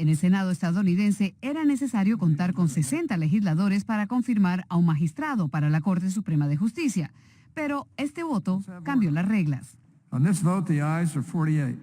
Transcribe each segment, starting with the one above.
En el Senado estadounidense era necesario contar con 60 legisladores para confirmar a un magistrado para la Corte Suprema de Justicia, pero este voto cambió las reglas. On this vote, the ayes are 48.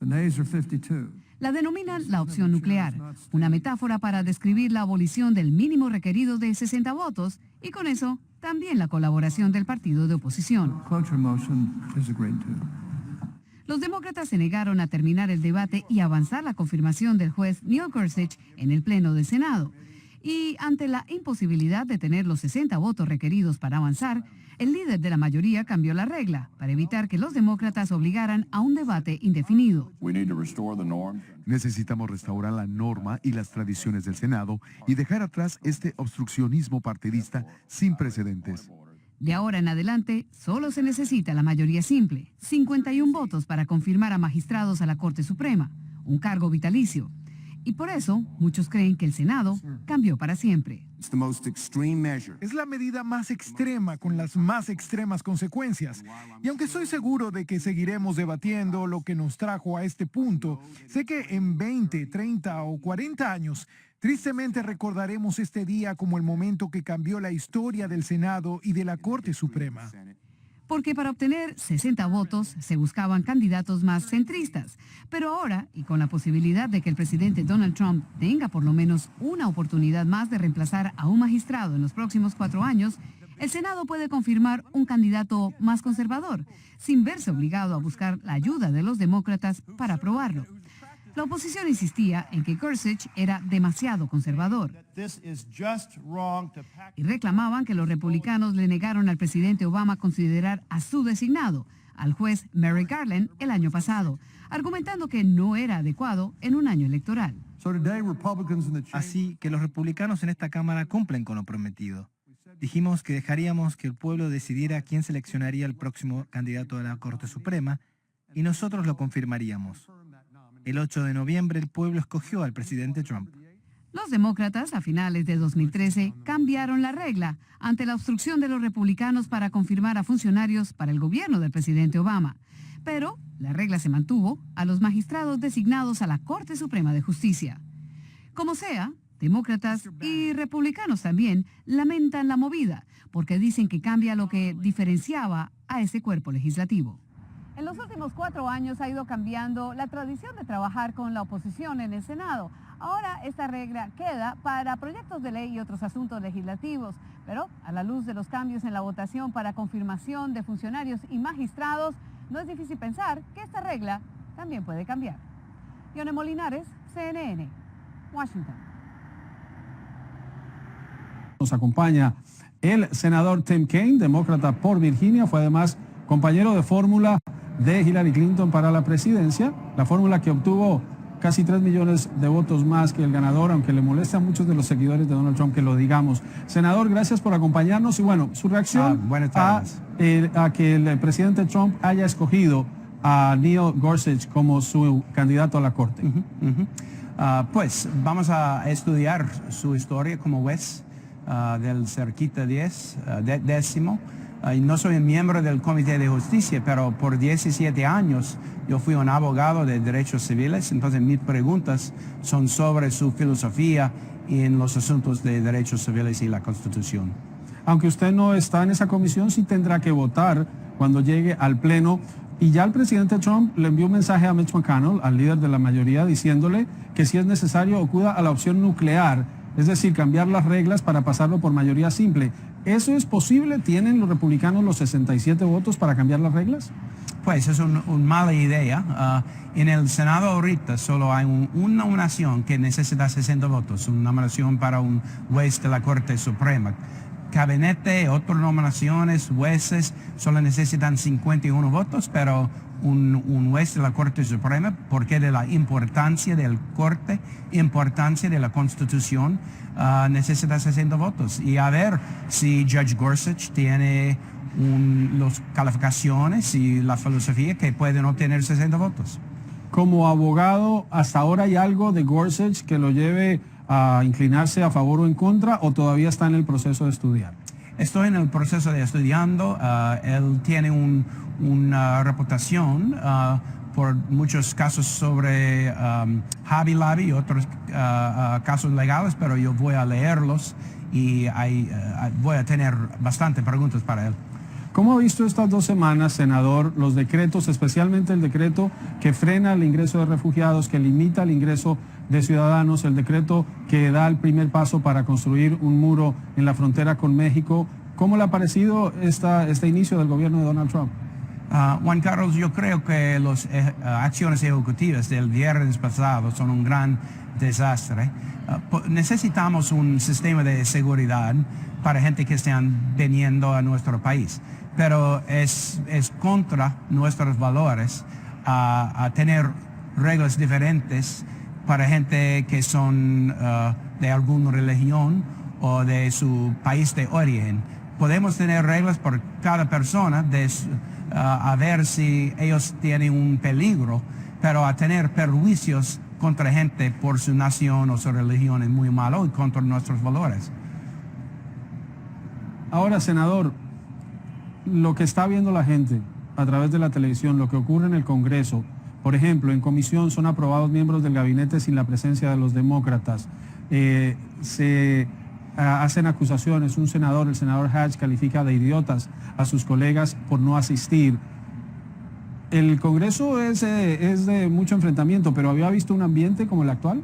The nays are 52. La denominan la opción nuclear, una metáfora para describir la abolición del mínimo requerido de 60 votos y con eso también la colaboración del partido de oposición. Cloture motion is agreed to. Los demócratas se negaron a terminar el debate y avanzar la confirmación del juez Neil Gorsuch en el Pleno del Senado. Y ante la imposibilidad de tener los 60 votos requeridos para avanzar, el líder de la mayoría cambió la regla para evitar que los demócratas obligaran a un debate indefinido. Necesitamos restaurar la norma y las tradiciones del Senado y dejar atrás este obstruccionismo partidista sin precedentes. De ahora en adelante, solo se necesita la mayoría simple, 51 votos para confirmar a magistrados a la Corte Suprema, un cargo vitalicio. Y por eso, muchos creen que el Senado cambió para siempre. Es la medida más extrema con las más extremas consecuencias. Y aunque estoy seguro de que seguiremos debatiendo lo que nos trajo a este punto, sé que en 20, 30 o 40 años, tristemente recordaremos este día como el momento que cambió la historia del Senado y de la Corte Suprema. Porque para obtener 60 votos se buscaban candidatos más centristas. Pero ahora, y con la posibilidad de que el presidente Donald Trump tenga por lo menos una oportunidad más de reemplazar a un magistrado en los próximos 4 años, el Senado puede confirmar un candidato más conservador, sin verse obligado a buscar la ayuda de los demócratas para aprobarlo. La oposición insistía en que Gorsuch era demasiado conservador y reclamaban que los republicanos le negaron al presidente Obama considerar a su designado, al juez Merrick Garland, el año pasado, argumentando que no era adecuado en un año electoral. Así que los republicanos en esta Cámara cumplen con lo prometido. Dijimos que dejaríamos que el pueblo decidiera quién seleccionaría el próximo candidato a la Corte Suprema y nosotros lo confirmaríamos. El 8 de noviembre el pueblo escogió al presidente Trump. Los demócratas a finales de 2013 cambiaron la regla ante la obstrucción de los republicanos para confirmar a funcionarios para el gobierno del presidente Obama. Pero la regla se mantuvo a los magistrados designados a la Corte Suprema de Justicia. Como sea, demócratas y republicanos también lamentan la movida porque dicen que cambia lo que diferenciaba a ese cuerpo legislativo. En los últimos 4 años ha ido cambiando la tradición de trabajar con la oposición en el Senado. Ahora esta regla queda para proyectos de ley y otros asuntos legislativos, pero a la luz de los cambios en la votación para confirmación de funcionarios y magistrados, no es difícil pensar que esta regla también puede cambiar. Yone Molinares, CNN, Washington. Nos acompaña el senador Tim Kaine, demócrata por Virginia, fue además compañero de fórmula de Hillary Clinton para la presidencia, la fórmula que obtuvo casi 3 millones de votos más que el ganador, aunque le molesta a muchos de los seguidores de Donald Trump que lo digamos. Senador, gracias por acompañarnos y bueno, su reacción a que el presidente Trump haya escogido a Neil Gorsuch como su candidato a la Corte. Pues vamos a estudiar su historia como juez del Cerquita 10, décimo. No soy un miembro del Comité de Justicia, pero por 17 años yo fui un abogado de derechos civiles, entonces mis preguntas son sobre su filosofía en los asuntos de derechos civiles y la Constitución. Aunque usted no está en esa comisión, sí tendrá que votar cuando llegue al Pleno. Y ya el presidente Trump le envió un mensaje a Mitch McConnell, al líder de la mayoría, diciéndole que si es necesario acuda a la opción nuclear, es decir, cambiar las reglas para pasarlo por mayoría simple. ¿Eso es posible? ¿Tienen los republicanos los 67 votos para cambiar las reglas? Pues es una mala idea. En el Senado ahorita solo hay una nominación que necesita 60 votos, una nominación para un juez de la Corte Suprema. Gabinete, otras nominaciones, jueces, solo necesitan 51 votos, pero un juez de la Corte Suprema, porque de la importancia del Corte, importancia de la Constitución, necesita 60 votos. Y a ver si Judge Gorsuch tiene las calificaciones y la filosofía que pueden obtener 60 votos. Como abogado, ¿hasta ahora hay algo de Gorsuch que lo lleve a inclinarse a favor o en contra, o todavía está en el proceso de estudiar? Estoy en el proceso de estudiando. Él tiene una reputación por muchos casos sobre Hobby Lobby y otros casos legales, pero yo voy a leerlos y voy a tener bastante preguntas para él. ¿Cómo ha visto estas 2 semanas, senador, los decretos, especialmente el decreto que frena el ingreso de refugiados, que limita el ingreso de ciudadanos, el decreto que da el primer paso para construir un muro en la frontera con México? ¿Cómo le ha parecido este inicio del gobierno de Donald Trump? Juan Carlos, yo creo que las acciones ejecutivas del viernes pasado son un gran desastre. Necesitamos un sistema de seguridad para gente que están viniendo a nuestro país, pero es contra nuestros valores a tener reglas diferentes para gente que son de alguna religión o de su país de origen. Podemos tener reglas por cada persona a ver si ellos tienen un peligro, pero a tener perjuicios contra gente por su nación o su religión es muy malo y contra nuestros valores. Ahora, senador, lo que está viendo la gente a través de la televisión, lo que ocurre en el Congreso, por ejemplo, en comisión son aprobados miembros del gabinete sin la presencia de los demócratas. Se hacen acusaciones, el senador Hatch califica de idiotas a sus colegas por no asistir. El Congreso es de mucho enfrentamiento, pero ¿había visto un ambiente como el actual?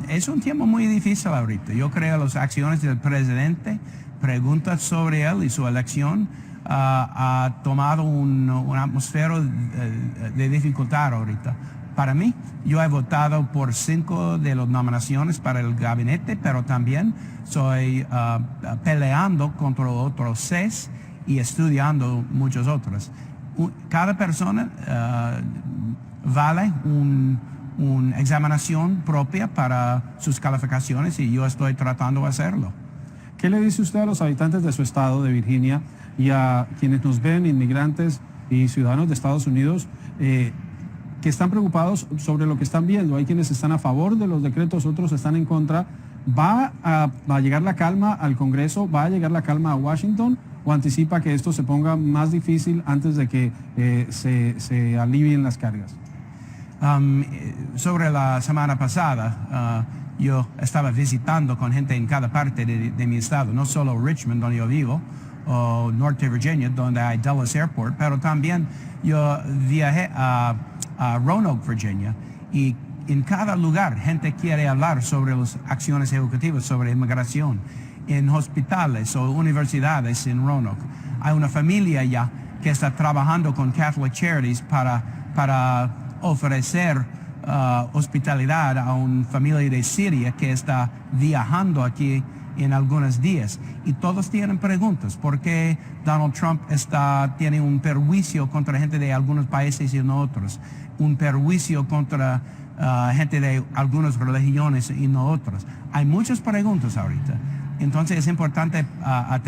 Es un tiempo muy difícil ahorita. Yo creo que las acciones del presidente, preguntas sobre él y su elección, ha tomado una atmósfera de dificultad ahorita. Para mí, yo he votado por 5 de las nominaciones para el gabinete, pero también estoy peleando contra otros 6 y estudiando muchos otros. Cada persona vale una examinación propia para sus calificaciones y yo estoy tratando de hacerlo. ¿Qué le dice usted a los habitantes de su estado, de Virginia, y a quienes nos ven, inmigrantes y ciudadanos de Estados Unidos, que están preocupados sobre lo que están viendo? Hay quienes están a favor de los decretos, otros están en contra. ¿Va a llegar la calma al Congreso? ¿Va a llegar la calma a Washington? ¿O anticipa que esto se ponga más difícil antes de que se alivien las cargas? Sobre la semana pasada, yo estaba visitando con gente en cada parte de mi estado, no solo Richmond, donde yo vivo, o Norte Virginia, donde hay Dulles Airport, pero también yo viajé a Roanoke, Virginia, y en cada lugar gente quiere hablar sobre las acciones ejecutivas sobre inmigración. En hospitales o universidades en Roanoke hay una familia ya que está trabajando con Catholic Charities para ofrecer hospitalidad a una familia de Siria que está viajando aquí en algunos días. Y todos tienen preguntas. ¿Por qué Donald Trump tiene un perjuicio contra gente de algunos países y no otros? Un perjuicio contra gente de algunas religiones y no otras. Hay muchas preguntas ahorita. Entonces es importante a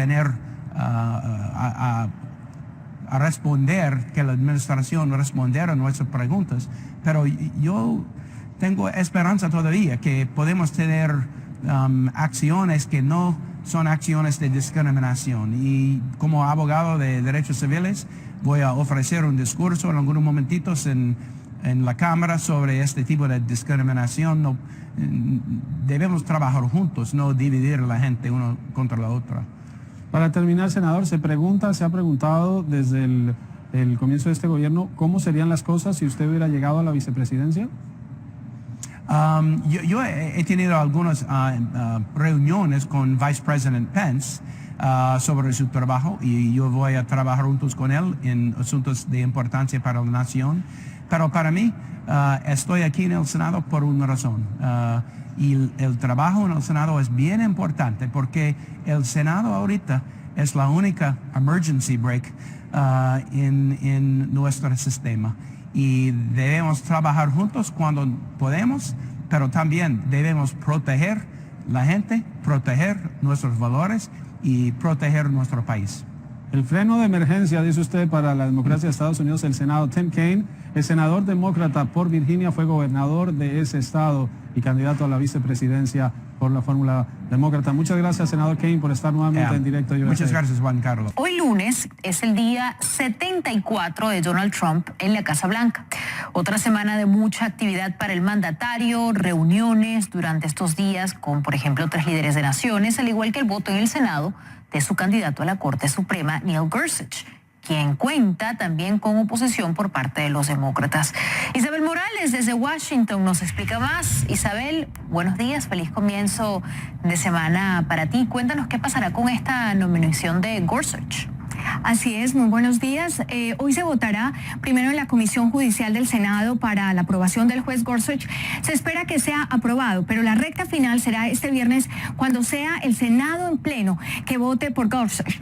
responder, que la administración respondiera a nuestras preguntas, pero yo tengo esperanza todavía que podemos tener acciones que no son acciones de discriminación. Y como abogado de derechos civiles voy a ofrecer un discurso en algunos momentitos en la Cámara sobre este tipo de discriminación. No, debemos trabajar juntos, no dividir a la gente uno contra la otra. Para terminar, senador, se ha preguntado desde el comienzo de este gobierno cómo serían las cosas si usted hubiera llegado a la vicepresidencia. Yo he tenido algunas reuniones con Vice President Pence sobre su trabajo y yo voy a trabajar juntos con él en asuntos de importancia para la nación. Pero para mí, estoy aquí en el Senado por una razón. Y el trabajo en el Senado es bien importante porque el Senado ahorita es la única emergency brake en nuestro sistema. Y debemos trabajar juntos cuando podemos, pero también debemos proteger la gente, proteger nuestros valores y proteger nuestro país. El freno de emergencia, dice usted, para la democracia de Estados Unidos, el Senado. Tim Kaine, el senador demócrata por Virginia, fue gobernador de ese estado. y candidato a la vicepresidencia por la fórmula demócrata. Muchas gracias, senador Kaine, por estar nuevamente en directo. Muchas gracias, Juan Carlos. Hoy lunes es el día 74 de Donald Trump en la Casa Blanca. Otra semana de mucha actividad para el mandatario, reuniones durante estos días con, por ejemplo, 3 líderes de naciones, al igual que el voto en el Senado de su candidato a la Corte Suprema, Neil Gorsuch, quien cuenta también con oposición por parte de los demócratas. Isabel Morales desde Washington nos explica más. Isabel, buenos días, feliz comienzo de semana para ti. Cuéntanos qué pasará con esta nominación de Gorsuch. Así es, muy buenos días. Hoy se votará primero en la Comisión Judicial del Senado para la aprobación del juez Gorsuch. Se espera que sea aprobado, pero la recta final será este viernes cuando sea el Senado en pleno que vote por Gorsuch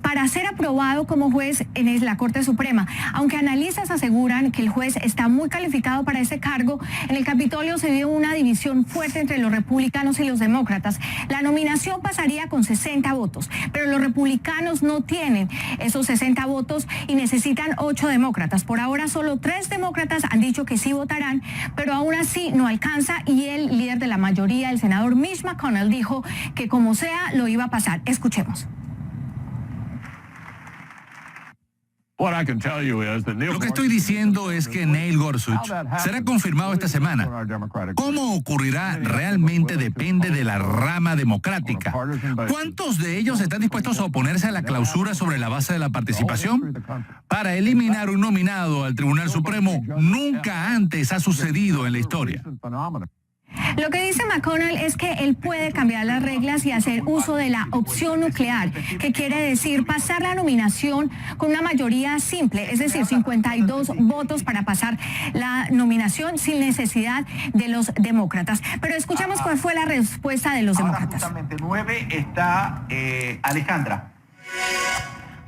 para ser aprobado como juez en la Corte Suprema. Aunque analistas aseguran que el juez está muy calificado para ese cargo, en el Capitolio se vio una división fuerte entre los republicanos y los demócratas. La nominación pasaría con 60 votos, pero los republicanos no tienen esos 60 votos y necesitan 8 demócratas. Por ahora solo 3 demócratas han dicho que sí votarán, pero aún así no alcanza, y el líder de la mayoría, el senador Mitch McConnell, dijo que como sea lo iba a pasar. Escuchemos. Lo que estoy diciendo es que Neil Gorsuch será confirmado esta semana. ¿Cómo ocurrirá realmente depende de la rama democrática? ¿Cuántos de ellos están dispuestos a oponerse a la clausura sobre la base de la participación? Para eliminar un nominado al Tribunal Supremo nunca antes ha sucedido en la historia. Lo que dice McConnell es que él puede cambiar las reglas y hacer uso de la opción nuclear, que quiere decir pasar la nominación con una mayoría simple, es decir, 52 votos para pasar la nominación sin necesidad de los demócratas. Pero escuchamos cuál fue la respuesta de los demócratas. Justamente 9 está Alejandra.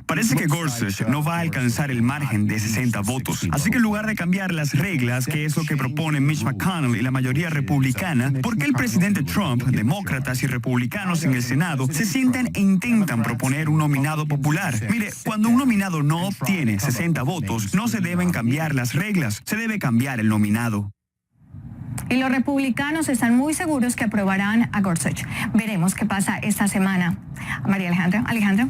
Parece que Gorsuch no va a alcanzar el margen de 60 votos. Así que en lugar de cambiar las reglas, que es lo que proponen Mitch McConnell y la mayoría republicana, ¿por qué el presidente Trump, demócratas y republicanos en el Senado, se sientan e intentan proponer un nominado popular? Mire, cuando un nominado no obtiene 60 votos, no se deben cambiar las reglas, se debe cambiar el nominado. Y los republicanos están muy seguros que aprobarán a Gorsuch. Veremos qué pasa esta semana. María Alejandra.